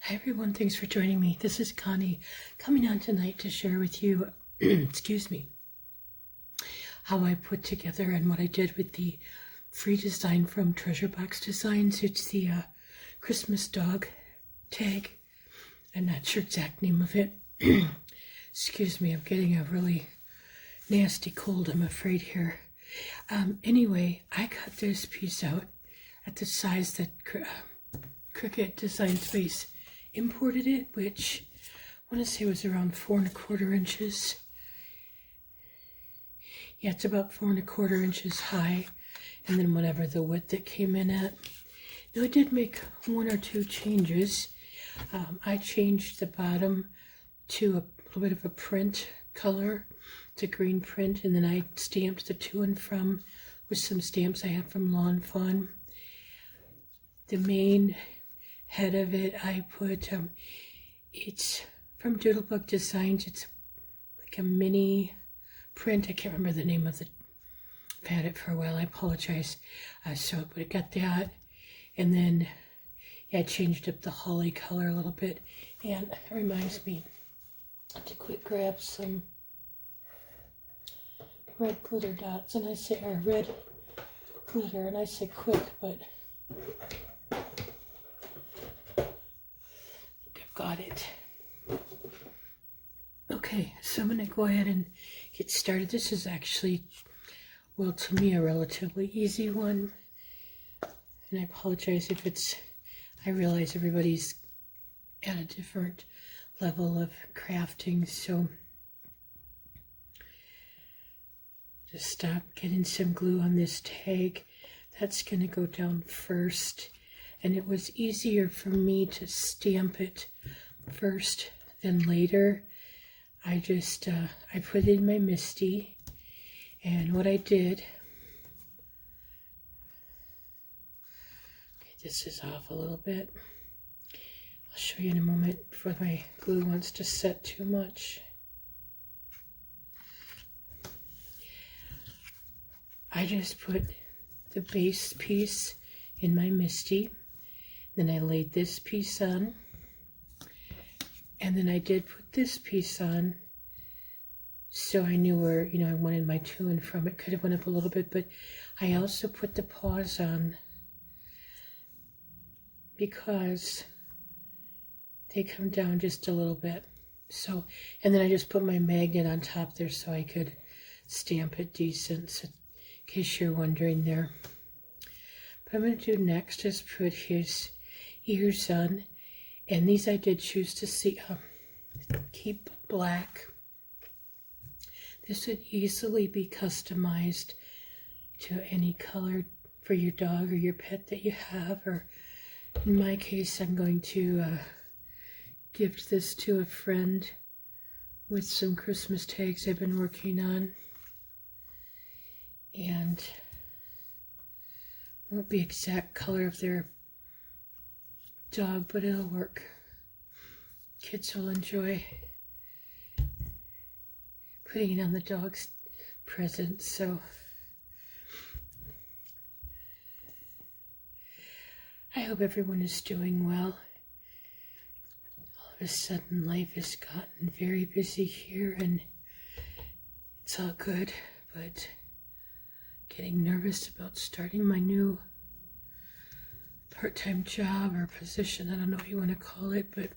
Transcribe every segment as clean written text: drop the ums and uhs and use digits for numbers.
Hi everyone, thanks for joining me. This is Connie coming on tonight to share with you, excuse me, how I put together and what I did with the free design from Treasure Box Designs. It's the Christmas dog tag. I'm not sure exact name of it. Excuse me, I'm getting a really nasty cold, I'm afraid here. Anyway, I cut this piece out at the size that Cricut Design Space imported it, which I want to say was around 4¼ inches. Yeah, it's about 4¼ inches high, and then whatever the width it came in at. Now I did make 1 or 2 changes. I changed the bottom to a little bit of a print color. It's a green print, and then I stamped the to and from with some stamps I have from Lawn Fawn. The main head of it, I put, it's from Doodlebug Designs. It's like a mini print. I can't remember the name of the, I've had it for a while, I apologize. But I got that, and then yeah, I changed up the holly color a little bit, and it reminds me to quick grab some red glitter dots, and I say, or red glitter, and I say quick, but got it. Okay, so I'm going to go ahead and get started. This is actually, well, to me, a relatively easy one. And I apologize if it's, I realize everybody's at a different level of crafting, so just stop getting some glue on this tag. That's going to go down first. And it was easier for me to stamp it first than later. I just, I put in my MISTI, and what I did, okay, this is off a little bit. I'll show you in a moment before my glue wants to set too much. I just put the base piece in my MISTI. Then I laid this piece on, and then I did put this piece on, so I knew where, I wanted my to and from. It could have went up a little bit, but I also put the paws on because they come down just a little bit. So, and then I just put my magnet on top there so I could stamp it decent, so in case you're wondering there. What I'm going to do next is put his ears on, and these I did choose to see keep black. This would easily be customized to any color for your dog or your pet that you have, or in my case I'm going to gift this to a friend with some Christmas tags I've been working on, and won't be exact color of their dog, but it'll work. Kids will enjoy putting it on the dog's present. So I hope everyone is doing well. All of a sudden life has gotten very busy here, and it's all good, but getting nervous about starting my new part-time job or position. I don't know what you want to call it, but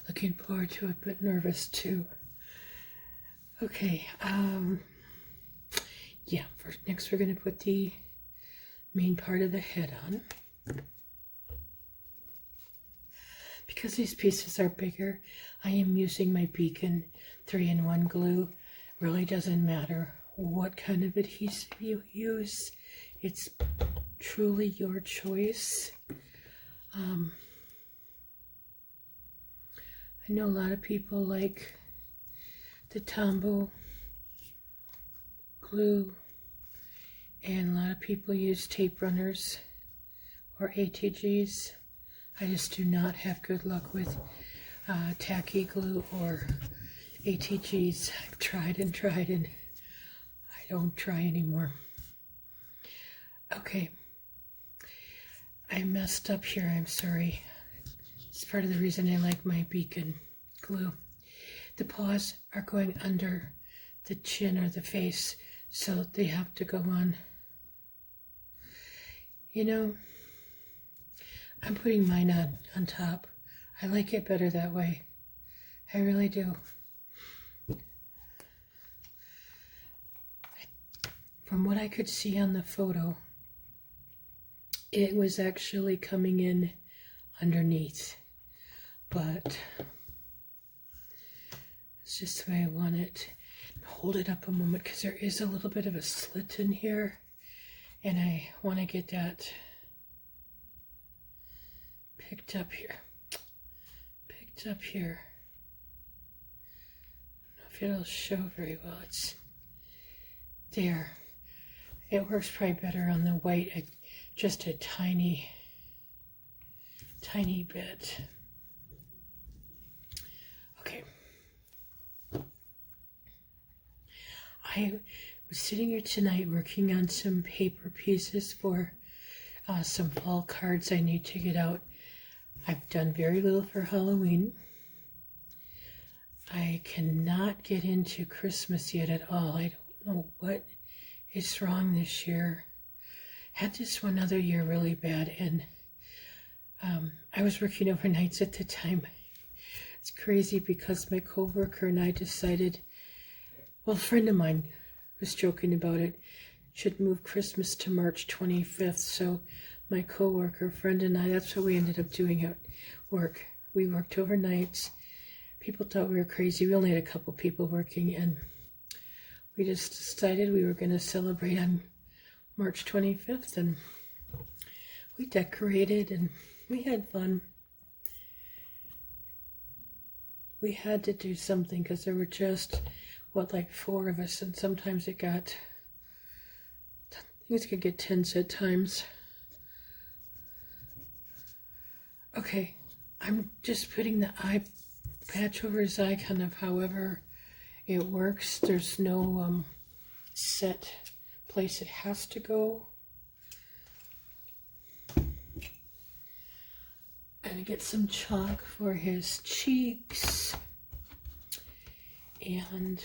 looking forward to it, but nervous too. Okay, yeah, next we're going to put the main part of the head on. Because these pieces are bigger, I am using my Beacon 3-in-1 glue. Really doesn't matter what kind of adhesive you use. It's truly your choice. I know a lot of people like the Tombow glue, and a lot of people use tape runners or ATGs. I just do not have good luck with tacky glue or ATGs. I've tried and tried, and I don't try anymore. Okay, I messed up here, I'm sorry. It's part of the reason I like my Beacon glue. The paws are going under the chin or the face, so they have to go on. You know, I'm putting mine on top. I like it better that way. I really do. From what I could see on the photo, it was actually coming in underneath, but it's just the way I want it. Hold it up a moment because there is a little bit of a slit in here, and I want to get that picked up here. Picked up here. I don't know if it'll show very well. It's there. It works probably better on the white, just a tiny bit. Okay. I was sitting here tonight working on some paper pieces for some fall cards I need to get out. I've done very little for Halloween. I cannot get into Christmas yet at all. I don't know what is wrong this year. Had this one other year really bad, and I was working overnights at the time. It's crazy because my coworker and I decided, well, a friend of mine was joking about it, should move Christmas to March 25th. So my coworker, friend, and I, that's what we ended up doing at work. We worked overnights. People thought we were crazy. We only had a couple people working, and we just decided we were going to celebrate on March 25th, and we decorated and we had fun. We had to do something because there were just, like 4 of us, and sometimes things could get tense at times. Okay, I'm just putting the eye patch over his eye, kind of however it works. There's no set place it has to go. I'm gonna get some chalk for his cheeks, and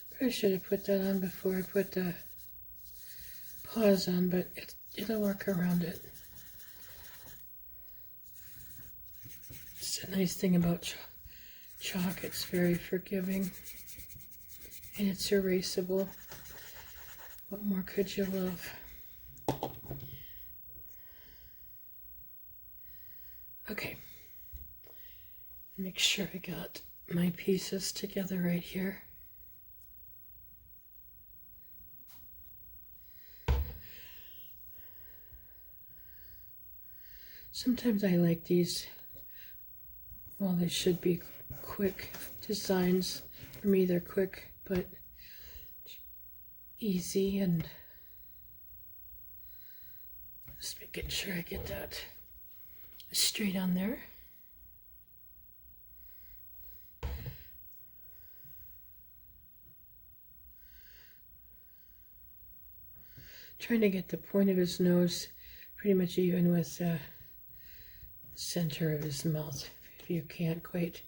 probably should have put that on before I put the paws on, but it'll work around it. It's a nice thing about chalk. It's very forgiving, and it's erasable. What more could you love? Okay, make sure I got my pieces together right here. Sometimes I like these, well, they should be quick designs. For me, they're quick, but easy, and just making sure I get that straight on there. Trying to get the point of his nose pretty much even with the center of his mouth, if you can't quite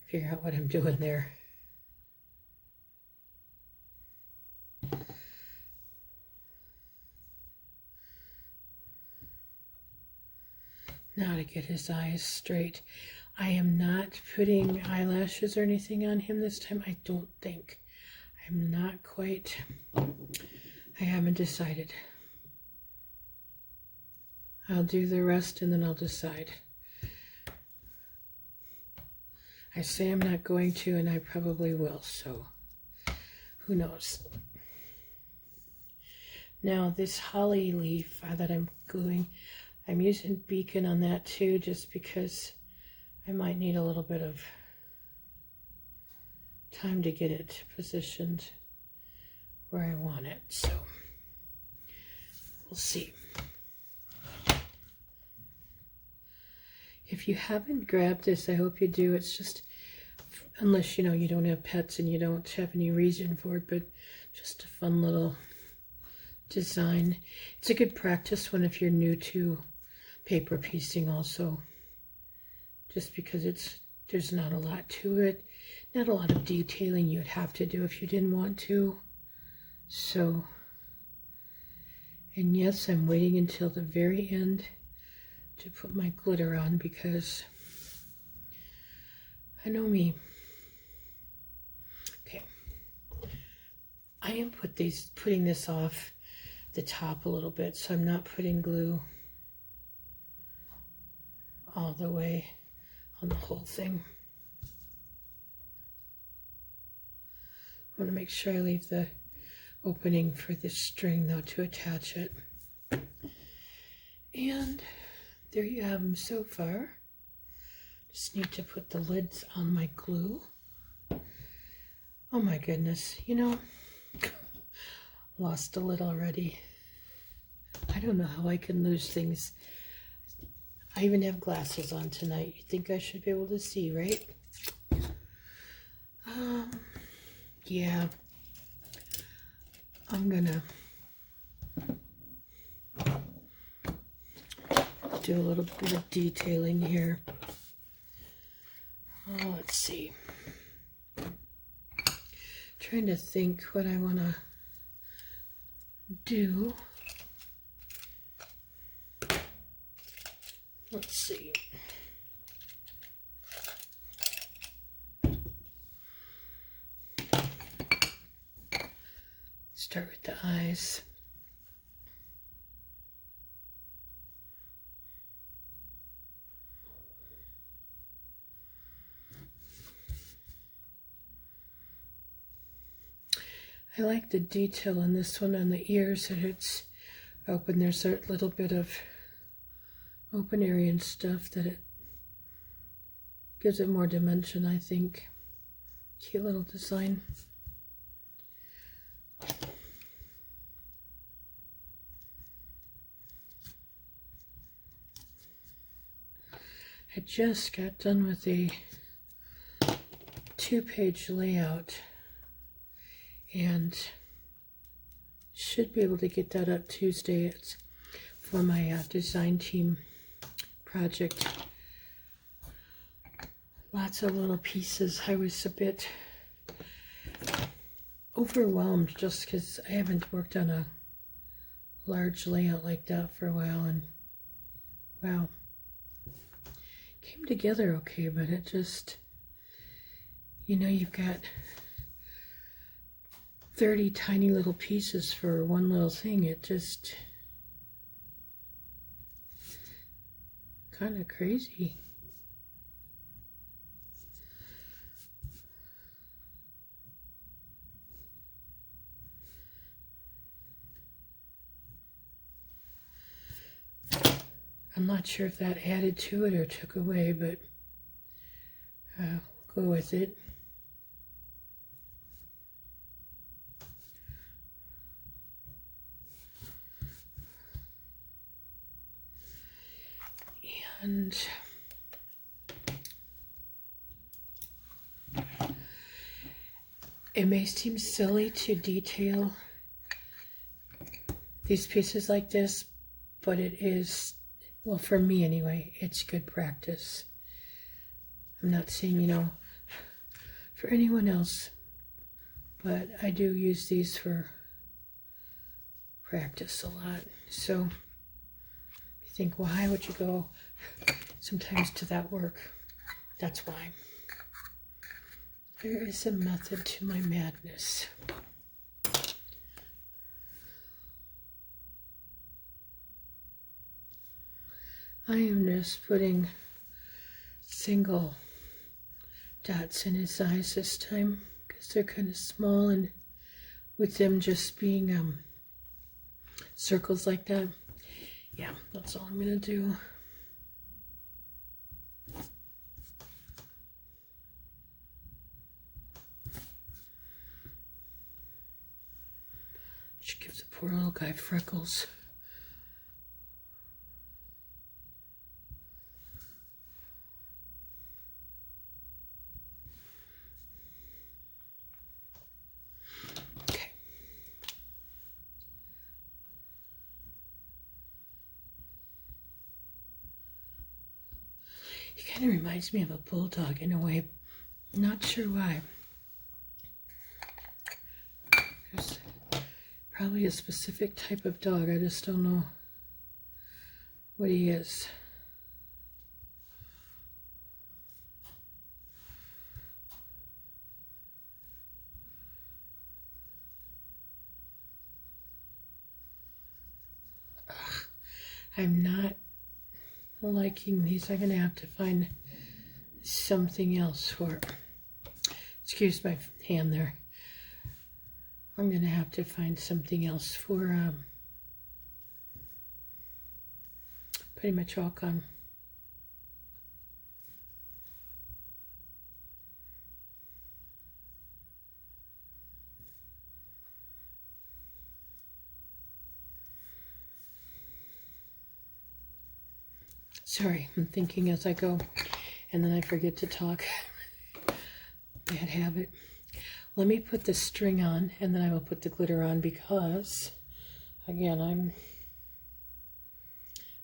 figure out what I'm doing there. Now to get his eyes straight. I am not putting eyelashes or anything on him this time, I don't think. I'm not quite, I haven't decided. I'll do the rest and then I'll decide. I say I'm not going to, and I probably will, so who knows. Now this holly leaf that I'm gluing, I'm using Beacon on that too, just because I might need a little bit of time to get it positioned where I want it, so we'll see. If you haven't grabbed this, I hope you do. It's just, unless you don't have pets and you don't have any reason for it, but just a fun little design. It's a good practice one if you're new to paper piecing also, just because there's not a lot to it, not a lot of detailing you'd have to do if you didn't want to. So, and yes, I'm waiting until the very end to put my glitter on because I know me. Okay, I am putting this off the top a little bit, so I'm not putting glue all the way on the whole thing. I want to make sure I leave the opening for this string though to attach it. And there you have them so far. Just need to put the lids on my glue. Oh my goodness, you know, lost a lid already. I don't know how I can lose things. I even have glasses on tonight. You think I should be able to see, right? Yeah. I'm gonna do a little bit of detailing here. Oh, let's see. Trying to think what I want to do. Let's see. Start with the eyes. I like the detail on this one on the ears, that it's open. There's a little bit of open area and stuff that it gives it more dimension, I think. Cute little design. I just got done with a 2-page layout and should be able to get that up Tuesday. It's for my design team project. Lots of little pieces. I was a bit overwhelmed just because I haven't worked on a large layout like that for a while, and wow, came together okay, but it just, you know, you've got 30 tiny little pieces for one little thing. It just kind of crazy. I'm not sure if that added to it or took away, but we'll go with it. And it may seem silly to detail these pieces like this, but it is, well, for me anyway, it's good practice. I'm not saying, you know, for anyone else, but I do use these for practice a lot. So you think, why would you go sometimes to that work? That's why. There is a method to my madness. I am just putting single dots in his eyes this time because they're kind of small, and with them just being circles like that. Yeah, that's all I'm gonna do. Should give the poor little guy freckles. Okay. Kind of reminds me of a bulldog in a way. Not sure why. There's probably a specific type of dog. I just don't know what he is. I'm not liking these. I'm going to have to find something else for it. Excuse my hand there. I'm going to have to find something else for pretty much all gone. Sorry, I'm thinking as I go, and then I forget to talk. Bad habit. Let me put the string on, and then I will put the glitter on because, again,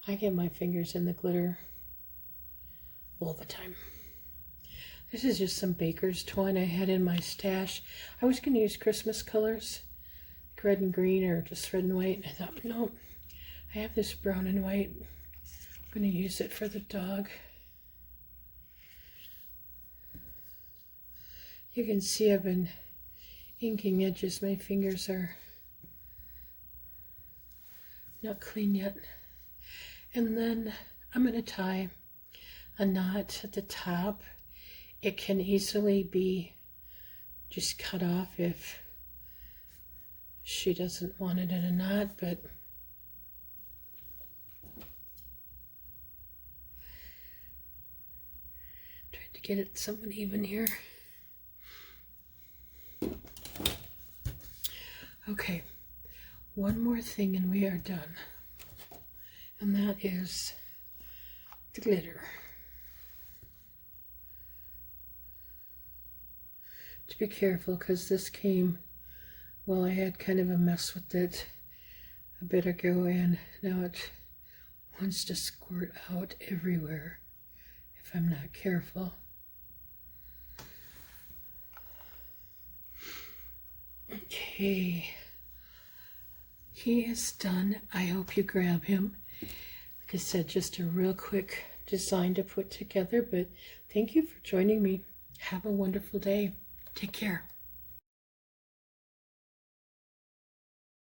I get my fingers in the glitter all the time. This is just some baker's twine I had in my stash. I was going to use Christmas colors, like red and green or just red and white. I thought, no, I have this brown and white. I'm going to use it for the dog. You can see I've been inking edges. My fingers are not clean yet. And then I'm going to tie a knot at the top. It can easily be just cut off if she doesn't want it in a knot, but trying to get it somewhat even here. Okay, one more thing and we are done. And that is the glitter. To be careful because this came, well, I had kind of a mess with it a bit ago and now it wants to squirt out everywhere if I'm not careful. Okay, he is done. I hope you grab him. Like I said, just a real quick design to put together, but thank you for joining me. Have a wonderful day. Take care.